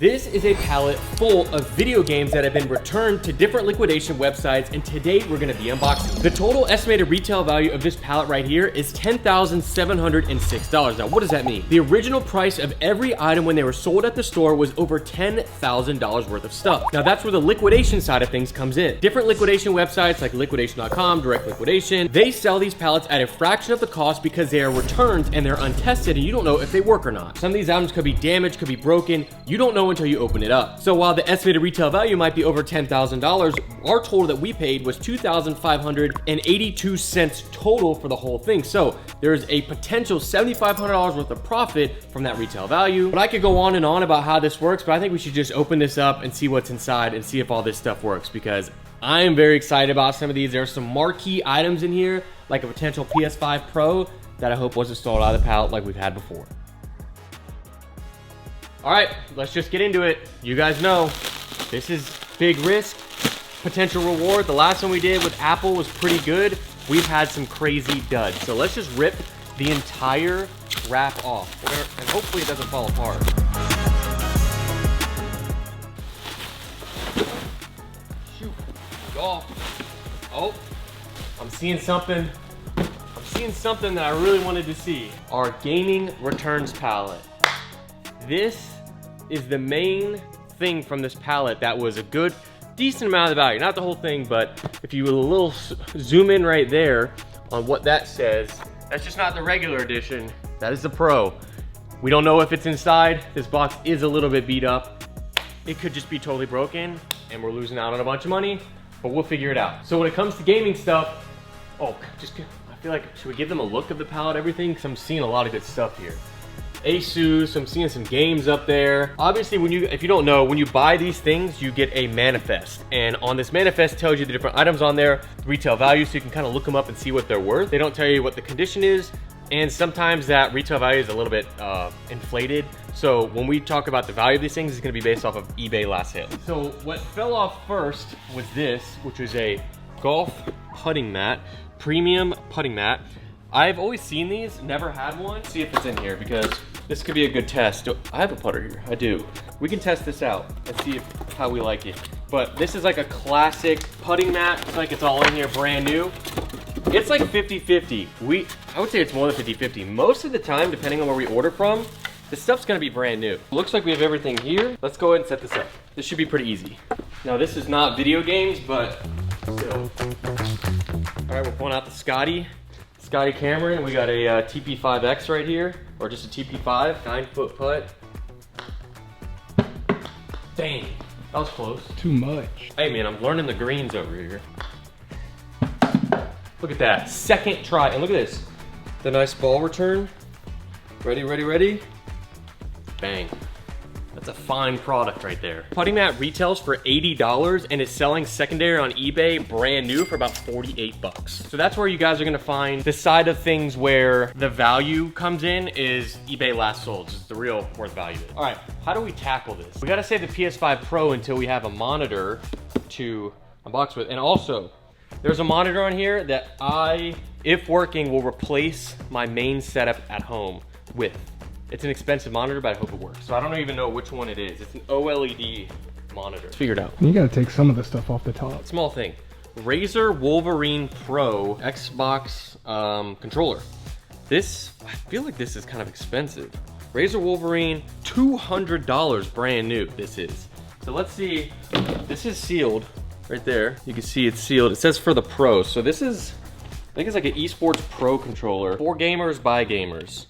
This is a pallet full of video games that have been returned to different liquidation websites, and today we're gonna be unboxing. The total estimated retail value of this pallet right here is $10,706. Now, what does that mean? The original price of every item when they were sold at the store was over $10,000 worth of stuff. Now, that's where the liquidation side of things comes in. Different liquidation websites like liquidation.com, direct liquidation, they sell these pallets at a fraction of the cost because they are returns and they're untested and you don't know if they work or not. Some of these items could be damaged, could be broken. You don't know until you open it up. So while the estimated retail value might be over $10,000, our total that we paid was $2,582 total for the whole thing. So there's a potential $7,500 worth of profit from that retail value. But I could go on and on about how this works, but I think we should just open this up and see what's inside and see if all this stuff works, because I am very excited about some of these. There are some marquee items in here, like a potential PS5 Pro that I hope wasn't stolen out of the pallet like we've had before. All right, let's just get into it. You guys know, this is big risk, potential reward. The last one we did with Apple was pretty good. We've had some crazy duds. So let's just rip the entire wrap off, and hopefully it doesn't fall apart. Shoot, oh, I'm seeing something. I'm seeing something that I really wanted to see. Our gaming returns pallet. This is the main thing from this pallet that was a good, decent amount of the value. Not the whole thing, but if you will a little zoom in right there on what that says, that's just not the regular edition. That is the Pro. We don't know if it's inside. This box is a little bit beat up. It could just be totally broken and we're losing out on a bunch of money, but we'll figure it out. So when it comes to gaming stuff, I feel like, should we give them a look of the pallet, everything? Because I'm seeing a lot of good stuff here. Asus, I'm seeing some games up there. Obviously, if you don't know, when you buy these things, you get a manifest. And on this manifest tells you the different items on there, the retail value, so you can kind of look them up and see what they're worth. They don't tell you what the condition is, and sometimes that retail value is a little bit inflated. So when we talk about the value of these things, it's gonna be based off of eBay last sale. So what fell off first was this, which was a golf putting mat, premium putting mat. I've always seen these, never had one. Let's see if it's in here, because this could be a good test. I have a putter here, I do. We can test this out and see how we like it. But this is like a classic putting mat. It's like it's all in here brand new. It's like 50-50. I would say it's more than 50-50. Most of the time, depending on where we order from, this stuff's gonna be brand new. Looks like we have everything here. Let's go ahead and set this up. This should be pretty easy. Now this is not video games, but still. All right, we're pulling out the Scotty Cameraman. We got a TP5X right here, or just a TP5, 9-foot putt. Dang, that was close. Too much. Hey man, I'm learning the greens over here. Look at that, second try, and look at this. The nice ball return. Ready, ready, ready. Bang. That's a fine product right there. Putting mat retails for $80 and it's selling secondary on eBay brand new for about 48 bucks. So that's where you guys are gonna find the side of things where the value comes in is eBay last sold. It's the real worth value. All right, how do we tackle this? We gotta save the PS5 Pro until we have a monitor to unbox with. And also, there's a monitor on here that if working, will replace my main setup at home with. It's an expensive monitor, but I hope it works. So I don't even know which one it is. It's an OLED monitor. Let's figure it out. You gotta take some of the stuff off the top. Small thing. Razer Wolverine Pro Xbox controller. This, I feel like this is kind of expensive. Razer Wolverine, $200 brand new this is. So let's see, this is sealed right there. You can see it's sealed. It says for the Pro. So this is, I think it's like an esports Pro controller. For gamers, by gamers.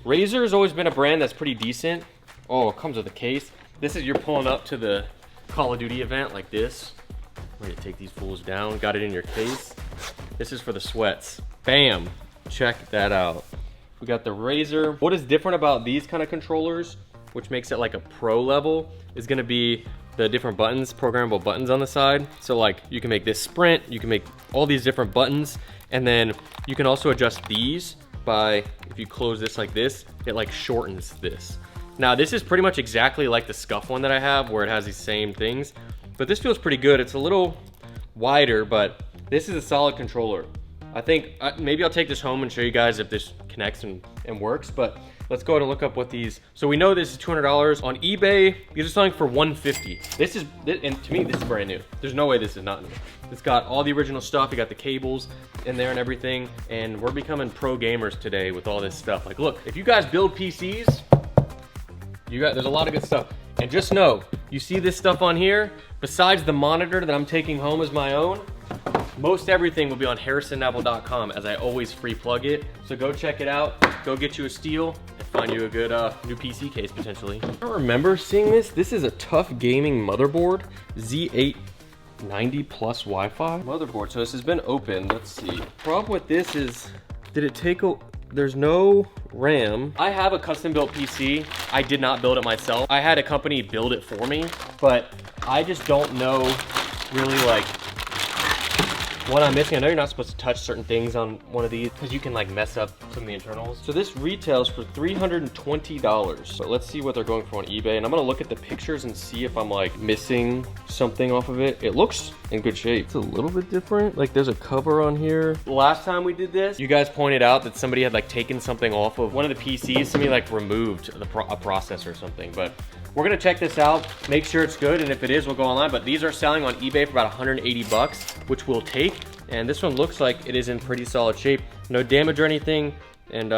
Razer has always been a brand that's pretty decent. Oh, it comes with a case. This is, you're pulling up to the Call of Duty event like this. We're gonna take these fools down. Got it in your case. This is for the sweats. Bam, check that out. We got the Razer. What is different about these kind of controllers, which makes it like a pro level, is gonna be the different buttons, programmable buttons on the side. So like you can make this sprint, you can make all these different buttons, and then you can also adjust these by, if you close this like this, it like shortens this. Now this is pretty much exactly like the Scuff one that I have, where it has these same things, but this feels pretty good. It's a little wider, but this is a solid controller. I think maybe I'll take this home and show you guys if this connects and works, but Let's go ahead and look up what these, so we know this is $200. On eBay, these are selling for $150. This is, and to me, this is brand new. There's no way this is not new. It's got all the original stuff. You got the cables in there and everything. And we're becoming pro gamers today with all this stuff. Like, look, if you guys build PCs, there's a lot of good stuff. And just know, you see this stuff on here, besides the monitor that I'm taking home as my own, most everything will be on harrisonnevel.com, as I always free plug it. So go check it out, go get you a steal, and find you a good new PC case potentially. I don't remember seeing this. This is a tough gaming motherboard, Z890 plus Wi-Fi motherboard. So this has been opened, let's see. Problem with this is, did it take a, there's no RAM. I have a custom built PC. I did not build it myself. I had a company build it for me, but I just don't know really like what I'm missing. I know you're not supposed to touch certain things on one of these because you can like mess up some of the internals. So this retails for $320, but let's see what they're going for on eBay. And I'm gonna look at the pictures and see if I'm like missing something off of it. It looks in good shape. It's a little bit different. Like there's a cover on here. Last time we did this, you guys pointed out that somebody had like taken something off of one of the PCs. Somebody like removed a processor or something, but we're gonna check this out, make sure it's good, and if it is, we'll go online. But these are selling on eBay for about 180 bucks, which we'll take. And this one looks like it is in pretty solid shape. No damage or anything. And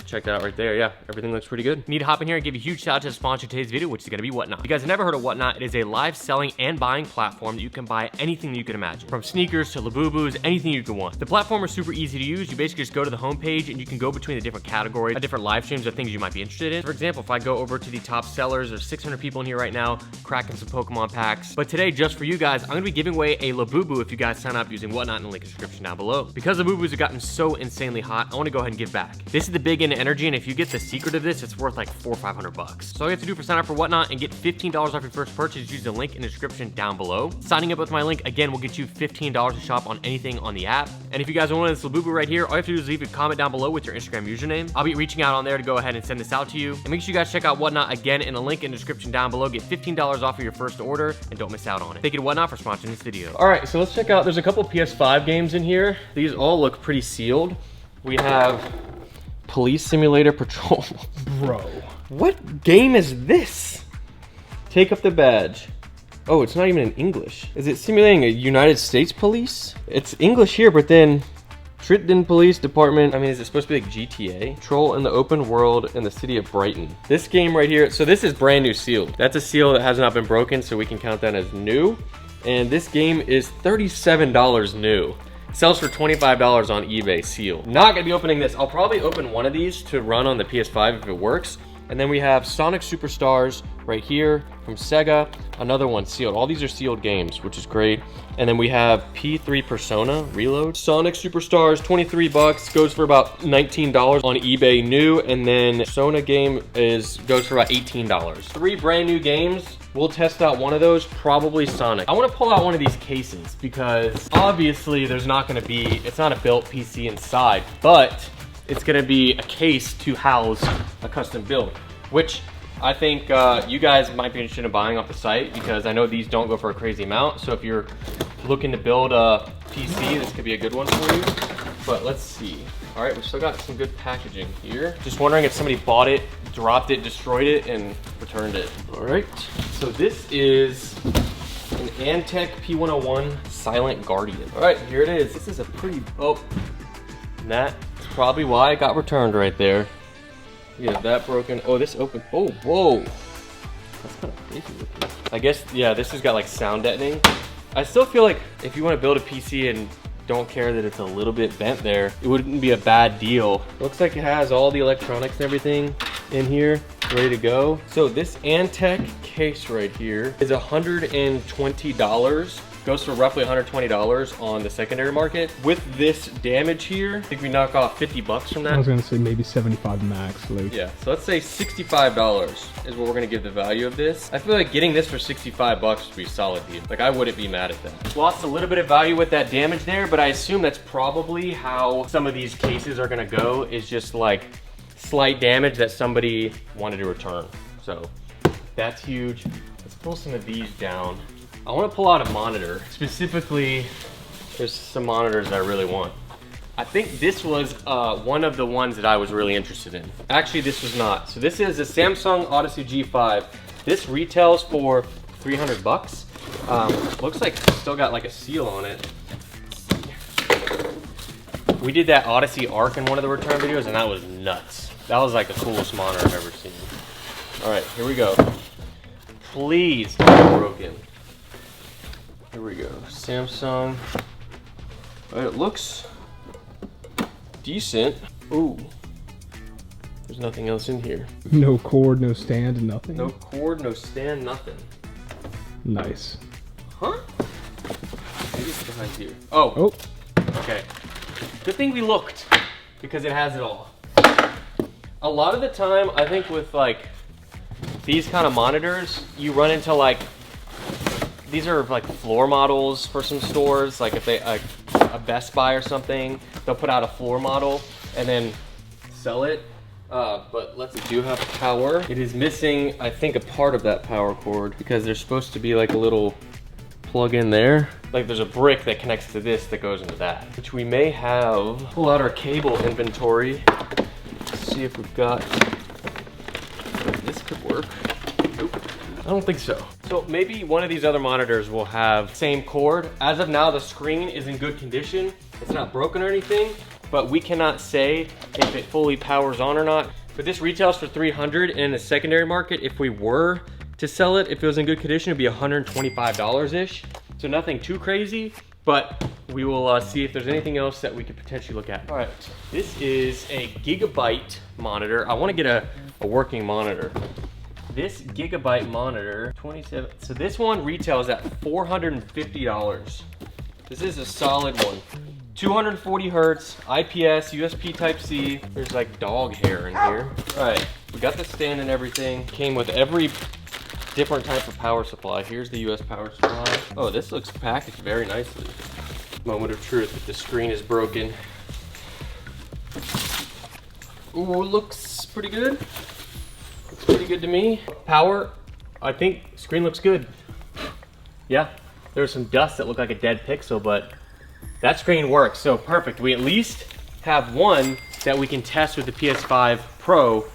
check that out right there. Yeah, everything looks pretty good. Need to hop in here and give a huge shout out to the sponsor of today's video, which is gonna be Whatnot. If you guys have never heard of Whatnot, it is a live selling and buying platform that you can buy anything that you can imagine. From sneakers to Labubus, anything you can want. The platform is super easy to use. You basically just go to the homepage and you can go between the different categories, different live streams of things you might be interested in. For example, if I go over to the top sellers, there's 600 people in here right now, cracking some Pokemon packs. But today, just for you guys, I'm gonna be giving away a Labubu if you guys sign up using Whatnot in the link in the description down below. Because Labubus have gotten so insanely hot, I wanna go ahead and give back. This is the big into energy, and if you get the secret of this, it's worth like $400 or $500. So all you have to do for sign up for Whatnot and get $15 off your first purchase, use the link in the description down below. Signing up with my link, again, will get you $15 to shop on anything on the app. And if you guys want this Labubu right here, all you have to do is leave a comment down below with your Instagram username. I'll be reaching out on there to go ahead and send this out to you. And make sure you guys check out Whatnot again in the link in the description down below. Get $15 off of your first order and don't miss out on it. Thank you to Whatnot for sponsoring this video. All right, so let's check out, there's a couple PS5 games in here. These all look pretty sealed. We have Police Simulator Patrol. Bro. What game is this? Take up the badge. Oh, it's not even in English. Is it simulating a United States police? It's English here, but then Triton Police Department. I mean, is it supposed to be like GTA? Patrol in the open world in the city of Brighton. This game right here, so this is brand new sealed. That's a seal that has not been broken, so we can count that as new. And this game is $37 new. Sells for $25 on eBay, sealed. Not gonna be opening this. I'll probably open one of these to run on the PS5 if it works. And then we have Sonic Superstars right here from Sega. Another one sealed. All these are sealed games, which is great. And then we have P3 Persona Reload. Sonic Superstars, 23 bucks, goes for about $19 on eBay new. And then Persona game goes for about $18. 3 brand new games. We'll test out one of those, probably Sonic. I wanna pull out one of these cases because obviously there's not gonna be, it's not a built PC inside, but it's gonna be a case to house a custom build, which I think you guys might be interested in buying off the site because I know these don't go for a crazy amount. So if you're looking to build a PC, this could be a good one for you. But let's see. All right, we've still got some good packaging here. Just wondering if somebody bought it, dropped it, destroyed it, and returned it. All right, so this is an Antec P101 Silent Guardian. All right, here it is. This is a pretty, oh, that's probably why it got returned right there. You have that broken. Oh, this open, oh, whoa. That's kind of crazy looking. I guess, yeah, this has got like sound deadening. I still feel like if you want to build a PC and don't care that it's a little bit bent there, it wouldn't be a bad deal. Looks like it has all the electronics and everything in here, ready to go. So this Antec case right here is $120. Goes for roughly $120 on the secondary market. With this damage here, I think we knock off 50 bucks from that. I was gonna say maybe 75 max, Luke. Yeah, so let's say $65 is what we're gonna give the value of this. I feel like getting this for 65 bucks would be a solid deal. Like I wouldn't be mad at that. Lost a little bit of value with that damage there, but I assume that's probably how some of these cases are gonna go, is just like slight damage that somebody wanted to return. So that's huge. Let's pull some of these down. I want to pull out a monitor. Specifically, there's some monitors that I really want. I think this was one of the ones that I was really interested in. Actually, this was not. So this is a Samsung Odyssey G5. This retails for 300 bucks. Looks like it's still got like a seal on it. We did that Odyssey Arc in one of the return videos, and that was nuts. That was like the coolest monitor I've ever seen. All right, here we go. Please don't be broken. Here we go, Samsung. All right, it looks decent. Ooh, there's nothing else in here. No cord, no stand, nothing. No cord, no stand, nothing. Nice. Huh? Maybe it's behind here. Oh. Okay. Good thing we looked, because it has it all. A lot of the time, I think with like these kind of monitors, you run into like, these are like floor models for some stores. Like if they, like a Best Buy or something, they'll put out a floor model and then sell it. But let's do have power. It is missing, I think, a part of that power cord because there's supposed to be like a little plug in there. Like there's a brick that connects to this that goes into that, which we may have. Pull out our cable inventory. See if we've got, this could work. Nope, I don't think so. So maybe one of these other monitors will have same cord. As of now, the screen is in good condition. It's not broken or anything, but we cannot say if it fully powers on or not. But this retails for 300 in the secondary market. If we were to sell it, if it was in good condition, it'd be $125-ish. So nothing too crazy, but we will see if there's anything else that we could potentially look at. All right, this is a Gigabyte monitor. I wanna get a working monitor. This Gigabyte monitor, 27, so this one retails at $450. This is a solid one. 240 hertz, IPS, USB Type-C. There's like dog hair in here. All right, we got the stand and everything. Came with every different type of power supply. Here's the US power supply. Oh, this looks packaged very nicely. Moment of truth, if the screen is broken. Ooh, looks pretty good. Looks pretty good to me. Power, I think screen looks good. Yeah, there's some dust that looked like a dead pixel, but that screen works, so perfect. We at least have one that we can test with the PS5 Pro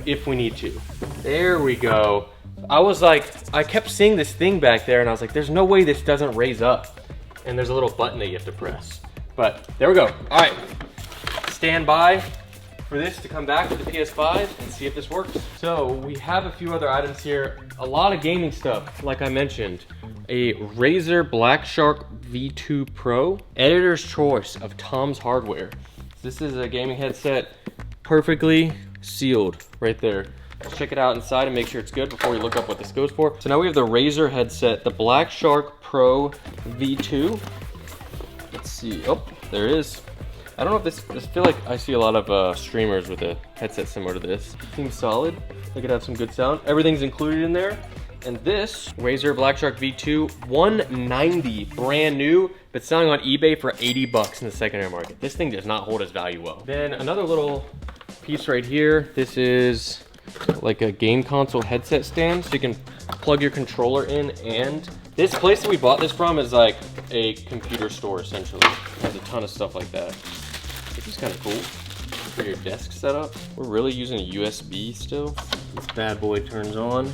if we need to. There we go. I was like, I kept seeing this thing back there and I was like, there's no way this doesn't raise up. And there's a little button that you have to press. But there we go. All right, stand by for this to come back to the PS5 and see if this works. So we have a few other items here. A lot of gaming stuff, like I mentioned. A Razer Black Shark V2 Pro, editor's choice of Tom's Hardware. This is a gaming headset, perfectly sealed right there. Let's check it out inside and make sure it's good before we look up what this goes for. So now we have the Razer headset, the Black Shark Pro V2. Let's see, oh, there it is. I don't know if this, I feel like I see a lot of streamers with a headset similar to this. Seems solid, it could have some good sound. Everything's included in there. And this Razer Black Shark V2, $190, brand new, but selling on eBay for 80 bucks in the secondary market. This thing does not hold its value well. Then another little piece right here. This is like a game console headset stand, so you can plug your controller in. And this place that we bought this from is like a computer store essentially. It has a ton of stuff like that, which is kind of cool for your desk setup. We're really using a USB still. This bad boy turns on.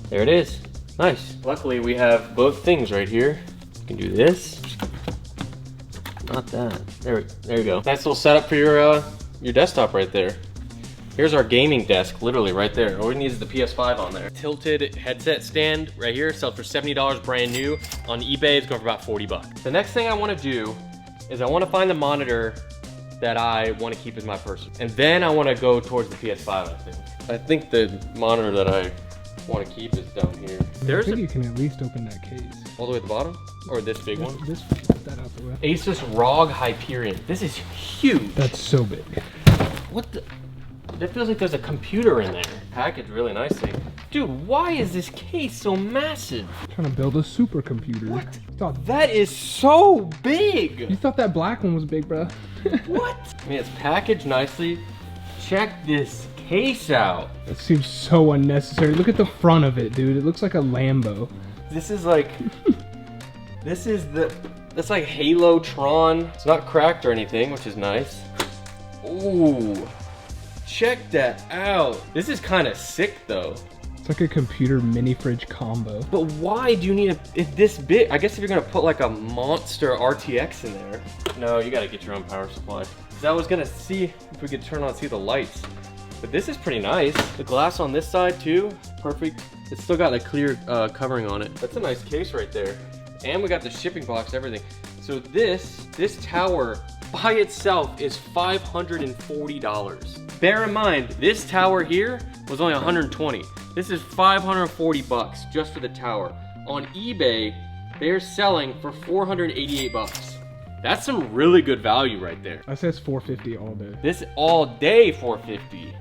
There it is. Nice. Luckily, we have both things right here. You can do this. Not that. There you go. Nice little setup for your desktop right there. Here's our gaming desk, literally right there. All we need is the PS5 on there. Tilted headset stand right here, sells for $70 brand new. On eBay, it's going for about 40 bucks. The next thing I want to do is I want to find the monitor that I want to keep as my personal. And then I want to go towards the PS5, I think. I think the monitor that I want to keep is down here. I think you can at least open that case. All the way at the bottom? Or this big one? That out the way. Asus ROG Hyperion. This is huge. That's so big. What the? That feels like there's a computer in there. Packaged really nicely. Dude, why is this case so massive? Trying to build a supercomputer. What? That is so big. You thought that black one was big, bro? What? I mean, it's packaged nicely. Check this case out. It seems so unnecessary. Look at the front of it, dude. It looks like a Lambo. This is like, this is the, That's like Halo Tron. It's not cracked or anything, which is nice. Ooh, check that out. This is kind of sick though. It's like a computer mini fridge combo. But why do you need it this big? I guess if you're gonna put like a monster RTX in there. No, you gotta get your own power supply. Cause I was gonna see if we could turn on, see the lights. But this is pretty nice. The glass on this side too, perfect. It's still got a clear covering on it. That's a nice case right there. And we got the shipping box, everything. So this tower by itself is $540. Bear in mind, this tower here was only 120. This is 540 bucks just for the tower. On eBay, they're selling for 488 bucks. That's some really good value right there. I say it's 450 all day. This all day 450.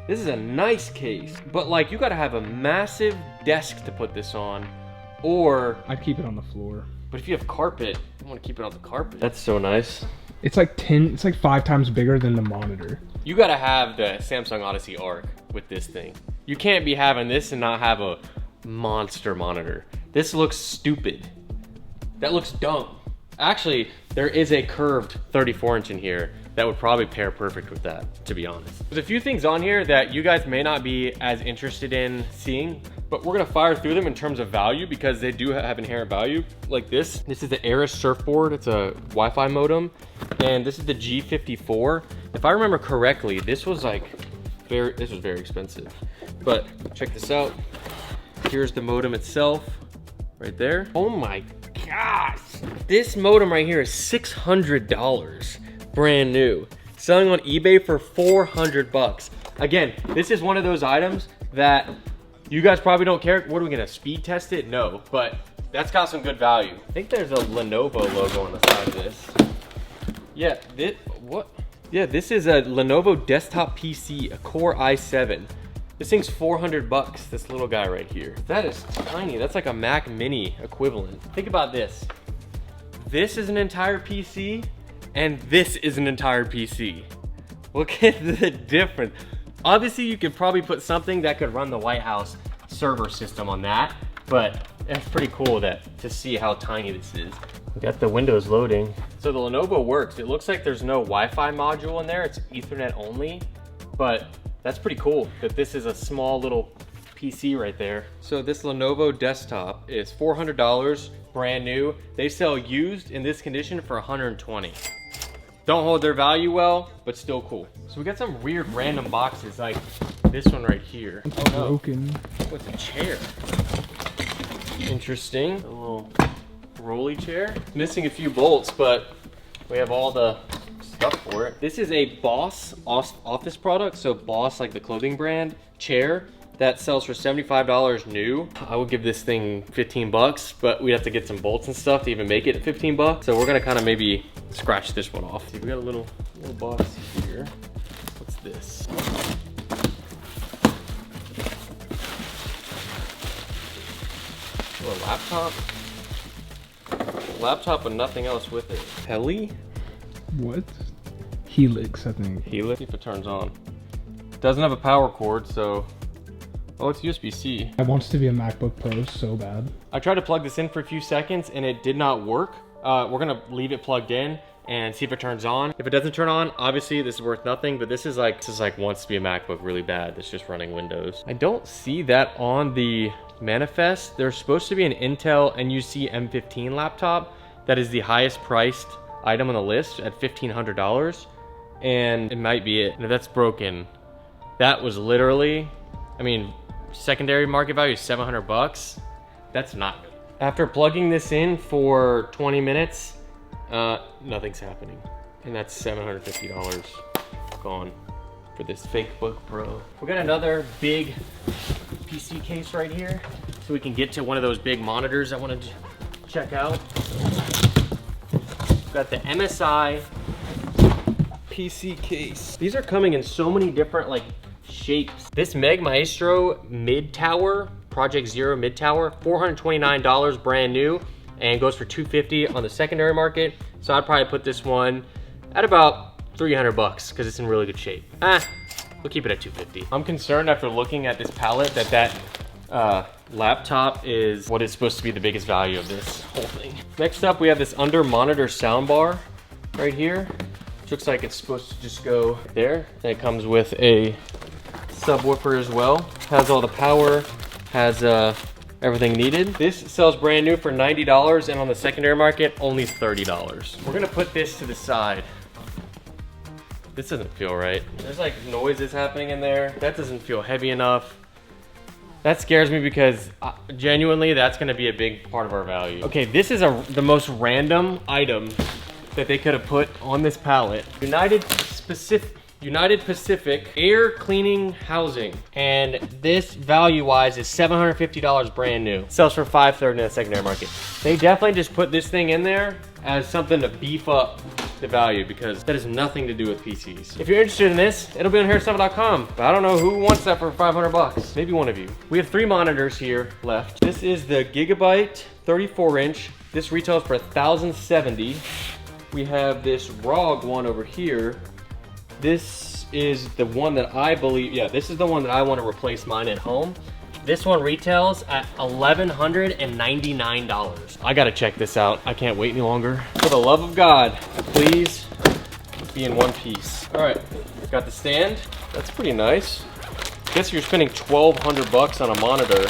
This is a nice case, but like you gotta have a massive desk to put this on, or I'd keep it on the floor. But if you have carpet, you want to keep it on the carpet. That's so nice. It's like 5 times bigger than the monitor. You gotta have the Samsung Odyssey Arc with this thing. You can't be having this and not have a monster monitor. This looks stupid. That looks dumb. Actually, there is a curved 34-inch in here that would probably pair perfect with that, to be honest. There's a few things on here that you guys may not be as interested in seeing, but we're gonna fire through them in terms of value because they do have inherent value. Like this. This is the Aris surfboard. It's a Wi-Fi modem. And this is the G54. If I remember correctly, this was like very expensive. But check this out. Here's the modem itself, right there. Oh my gosh. This modem right here is $600, brand new. Selling on eBay for 400 bucks. Again, this is one of those items that you guys probably don't care. What are we gonna speed test it? No, but that's got some good value. I think there's a Lenovo logo on the side of this. Yeah, this is a Lenovo desktop PC, a Core i7. This thing's 400 bucks, this little guy right here. That is tiny, that's like a Mac Mini equivalent. Think about this. This is an entire PC, and this is an entire PC. Look at the difference. Obviously, you could probably put something that could run the White House server system on that, but it's pretty cool to see how tiny this is. We got the Windows loading. So the Lenovo works. It looks like there's no Wi-Fi module in there. It's Ethernet only, but that's pretty cool that this is a small little PC right there. So this Lenovo desktop is $400, brand new. They sell used in this condition for 120. Don't hold their value well, but still cool. So we got some weird random boxes like this one right here. It's broken. Oh, it's a chair. Interesting. A little rolly chair. Missing a few bolts, but we have all the stuff for it. This is a Boss office product. So Boss, like the clothing brand, chair that sells for $75 new. I would give this thing 15 bucks, but we have to get some bolts and stuff to even make it 15 bucks. So we're gonna kind of maybe scratch this one off. See, we got a little box here. What's this? Oh, a laptop? Laptop with nothing else with it. Pelly? What? Helix, I think. Helix? See if it turns on. Doesn't have a power cord, so. Oh, it's USB-C. I want to be a MacBook Pro so bad. I tried to plug this in for a few seconds and it did not work. We're gonna leave it plugged in and see if it turns on. If it doesn't turn on, obviously this is worth nothing, but this is like wants to be a MacBook really bad. That's just running Windows. I don't see that on the manifest. There's supposed to be an Intel NUC M15 laptop that is the highest priced item on the list at $1,500, and it might be it. And if that's broken, that was literally, I mean, secondary market value is 700 bucks. That's not good. After plugging this in for 20 minutes, nothing's happening. And that's $750 gone for this fake book Pro. We got another big PC case right here, so we can get to one of those big monitors I wanted to check out. We've got the MSI PC case. These are coming in so many different like shapes. This Meg Maestro mid tower, Project Zero mid tower, $429 brand new, and goes for $250 on the secondary market. So I'd probably put this one at about 300 bucks because it's in really good shape. We'll keep it at 250. I'm concerned after looking at this pallet that laptop is what is supposed to be the biggest value of this whole thing. Next up, we have this under monitor soundbar right here. Which looks like it's supposed to just go there. And it comes with a subwoofer as well. Has all the power, has everything needed. This sells brand new for $90 and on the secondary market, only $30. We're gonna put this to the side. This doesn't feel right. There's like noises happening in there. That doesn't feel heavy enough. That scares me because genuinely, that's gonna be a big part of our value. Okay, this is the most random item that they could have put on this pallet. United Pacific air cleaning housing. And this value-wise is $750 brand new. Sells for $530 in the secondary market. They definitely just put this thing in there as something to beef up the value because that has nothing to do with PCs. If you're interested in this, it'll be on hairstuff.com. But I don't know who wants that for 500 bucks. Maybe one of you. We have 3 monitors here left. This is the Gigabyte 34-inch. This retails for $1,070. We have this ROG one over here. This is the one that I believe, yeah, this is the one that I want to replace mine at home. This one retails at $1,199. I gotta check this out. I can't wait any longer. For the love of God, please be in one piece. All right, got the stand. That's pretty nice. Guess you're spending 1,200 bucks on a monitor.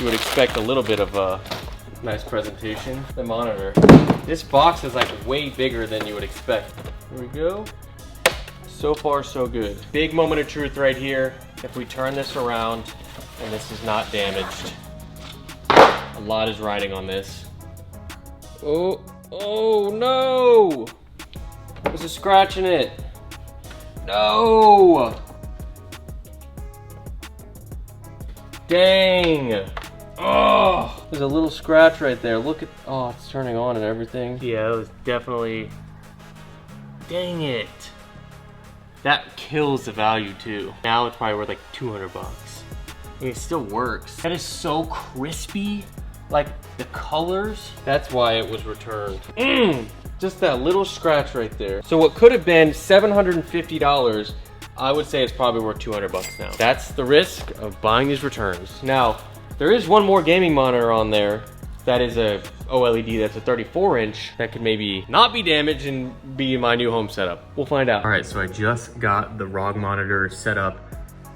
You would expect a little bit of a nice presentation. The monitor. This box is like way bigger than you would expect. Here we go. So far, so good. Big moment of truth right here. If we turn this around and this is not damaged, a lot is riding on this. Oh no! There's a scratch in it. No! Dang! Oh, there's a little scratch right there. Look at, oh, it's turning on and everything. Yeah, it was definitely, dang it. That kills the value too. Now it's probably worth like 200 bucks. And it still works. That is so crispy. Like the colors, that's why it was returned. Just that little scratch right there. So what could have been $750, I would say it's probably worth 200 bucks now. That's the risk of buying these returns. Now, there is one more gaming monitor on there that is a OLED that's a 34-inch that could maybe not be damaged and be my new home setup. We'll find out. All right, so I just got the ROG monitor set up.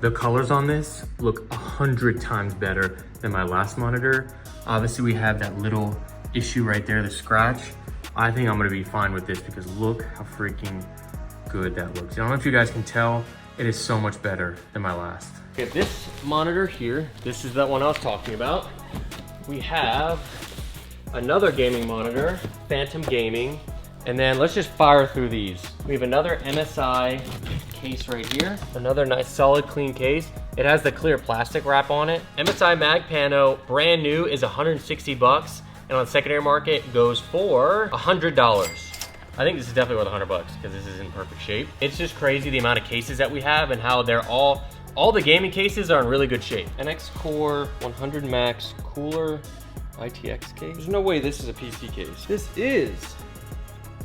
The colors on this look 100 times better than my last monitor. Obviously, we have that little issue right there, the scratch. I think I'm gonna be fine with this because look how freaking good that looks. I don't know if you guys can tell, it is so much better than my last. Okay, this monitor here, this is that one I was talking about. We have another gaming monitor, Phantom Gaming, and then let's just fire through these. We have another MSI case right here, another nice solid clean case. It has the clear plastic wrap on it. MSI Mag Pano, brand new, is 160 bucks, and on the secondary market goes for $100. I think this is definitely worth 100 bucks because this is in perfect shape. It's just crazy the amount of cases that we have and how they're all the gaming cases are in really good shape. NX Core 100 Max cooler ITX case. There's no way this is a PC case.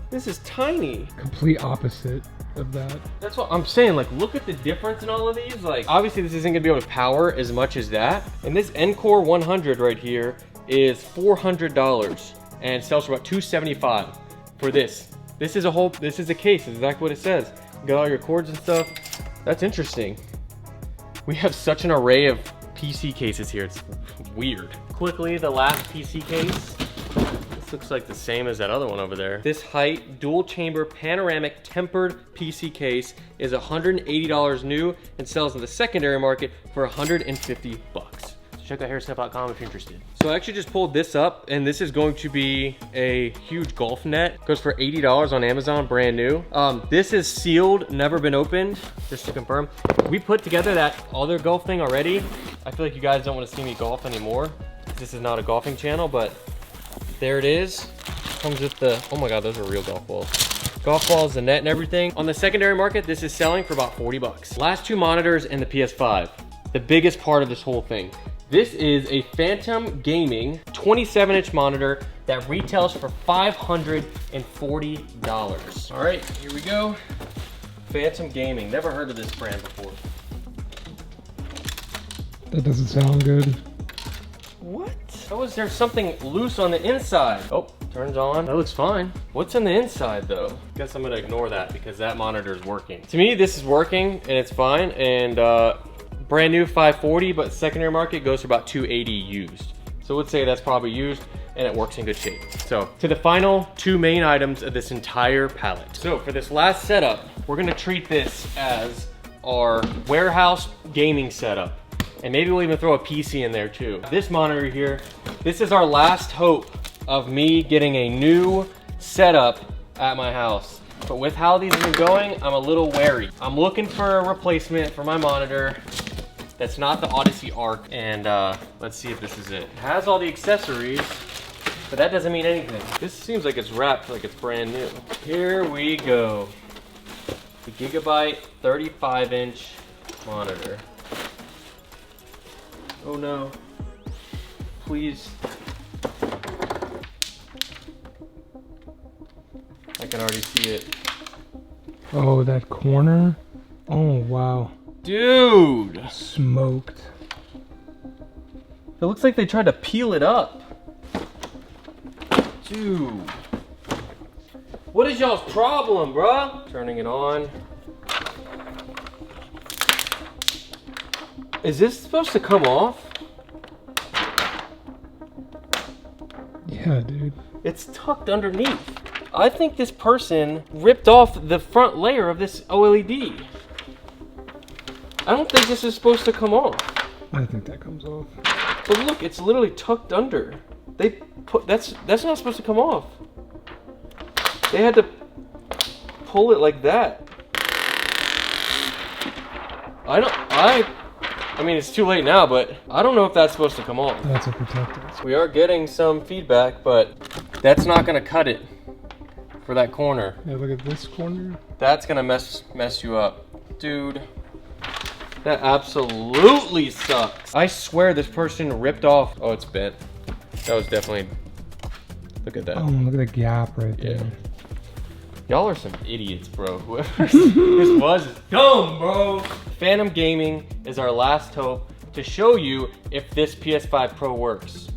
This is tiny. Complete opposite of that. That's what I'm saying. Like, look at the difference in all of these. Like, obviously this isn't gonna be able to power as much as that. And this Encore 100 right here is $400 and sells for about $275 for this. This is a case, is exactly what it says. You got all your cords and stuff. That's interesting. We have such an array of PC cases here, it's weird. Quickly, the last PC case. This looks like the same as that other one over there. This height dual chamber panoramic tempered PC case is $180 new and sells in the secondary market for 150 bucks. Check out hairstuff.com if you're interested. So I actually just pulled this up and this is going to be a huge golf net. Goes for $80 on Amazon, brand new. This is sealed, never been opened, just to confirm. We put together that other golf thing already. I feel like you guys don't want to see me golf anymore. This is not a golfing channel, but there it is. Comes with the, oh my God, those are real golf balls. Golf balls, the net and everything. On the secondary market, this is selling for about 40 bucks. Last two monitors and the PS5. The biggest part of this whole thing. This is a Phantom Gaming 27-inch monitor that retails for $540. All right, here we go. Phantom Gaming, never heard of this brand before. That doesn't sound good. What? How is there something loose on the inside? Oh, turns on. That looks fine. What's on the inside though? Guess I'm gonna ignore that because that monitor is working. To me, this is working and it's fine. And brand new 540, but secondary market goes for about 280 used. So let's say that's probably used and it works in good shape. So to the final two main items of this entire pallet. So for this last setup, we're gonna treat this as our warehouse gaming setup. And maybe we'll even throw a PC in there too. This monitor here, this is our last hope of me getting a new setup at my house. But with how these have been going, I'm a little wary. I'm looking for a replacement for my monitor that's not the Odyssey Arc. And let's see if this is it. It has all the accessories, but that doesn't mean anything. This seems like it's wrapped like it's brand new. Here we go. The Gigabyte 35-inch monitor. Oh no. Please. I can already see it. Oh, that corner? Oh, wow. Dude! Smoked. It looks like they tried to peel it up. Dude. What is y'all's problem, bruh? Turning it on. Is this supposed to come off? Yeah, dude. It's tucked underneath. I think this person ripped off the front layer of this OLED. I don't think this is supposed to come off. I think that comes off. But look, it's literally tucked under. They put that's not supposed to come off. They had to pull it like that. I mean, it's too late now, but I don't know if that's supposed to come off. That's a protector. We are getting some feedback, but that's not gonna cut it for that corner. Yeah, look at this corner. That's gonna mess you up. Dude, that absolutely sucks. I swear this person ripped off. Oh, it's bent. That was definitely, look at that. Oh, look at the gap right there. Y'all are some idiots, bro. Whoever this was is dumb, bro. Phantom Gaming is our last hope to show you if this PS5 Pro works.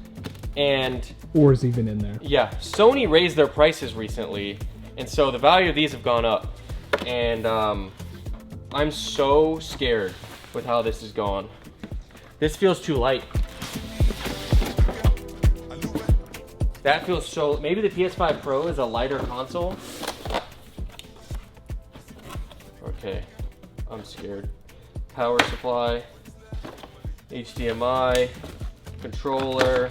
And or is even in there. Yeah, Sony raised their prices recently, and so the value of these have gone up. And I'm so scared with how this is going. This feels too light. That feels so, maybe the PS5 Pro is a lighter console. Okay, I'm scared. Power supply, HDMI, controller.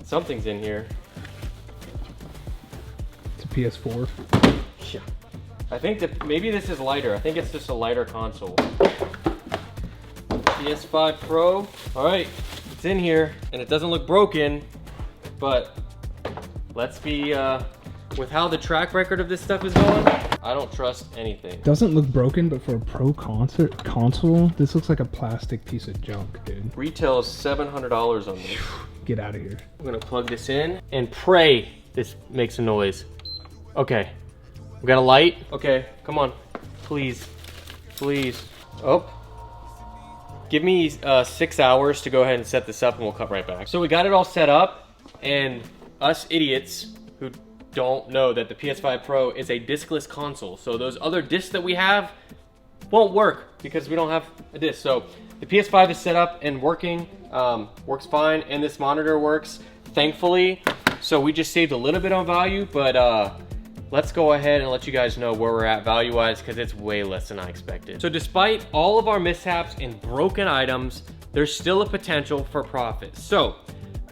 Something's in here. It's a PS4. Yeah. I think that maybe this is lighter. I think it's just a lighter console. PS5 Pro. All right, it's in here and it doesn't look broken, but let's be, with how the track record of this stuff is going, I don't trust anything. Doesn't look broken, but for a pro console, this looks like a plastic piece of junk, dude. Retail is $700 on this. Get out of here. I'm gonna plug this in and pray this makes a noise. Okay, we got a light. Okay, come on, please, please. Oh, give me 6 hours to go ahead and set this up and we'll come right back. So we got it all set up, and us idiots who don't know that the PS5 Pro is a discless console. So those other discs that we have won't work because we don't have a disc. So the PS5 is set up and working, works fine, and this monitor works, thankfully. So we just saved a little bit on value, but let's go ahead and let you guys know where we're at value-wise, because it's way less than I expected. So despite all of our mishaps and broken items, there's still a potential for profit. So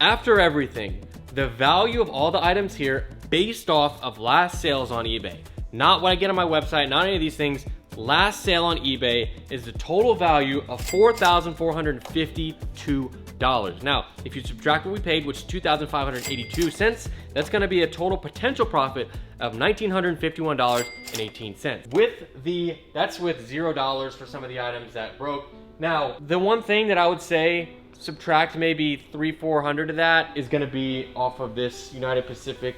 after everything, the value of all the items here based off of last sales on eBay, not what I get on my website, not any of these things. Last sale on eBay is the total value of $4,452. Now, if you subtract what we paid, which is $2,582, that's gonna be a total potential profit of $1,951.18. That's with $0 for some of the items that broke. Now, the one thing that I would say, subtract maybe $300-400 of that, is gonna be off of this United Pacific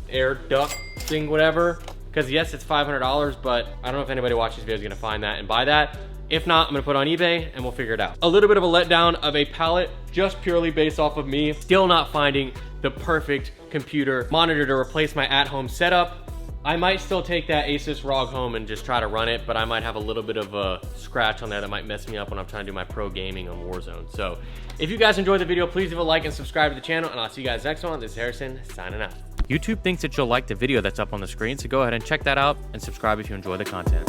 air duct thing, whatever. because yes, it's $500, but I don't know if anybody watching this video is gonna find that and buy that. If not, I'm gonna put it on eBay and we'll figure it out. A little bit of a letdown of a pallet just purely based off of me still not finding the perfect computer monitor to replace my at-home setup. I might still take that Asus ROG home and just try to run it, but I might have a little bit of a scratch on there that might mess me up when I'm trying to do my pro gaming on Warzone. So if you guys enjoyed the video, please leave a like and subscribe to the channel, and I'll see you guys next one. This is Harrison signing out. YouTube thinks that you'll like the video that's up on the screen, so go ahead and check that out and subscribe if you enjoy the content.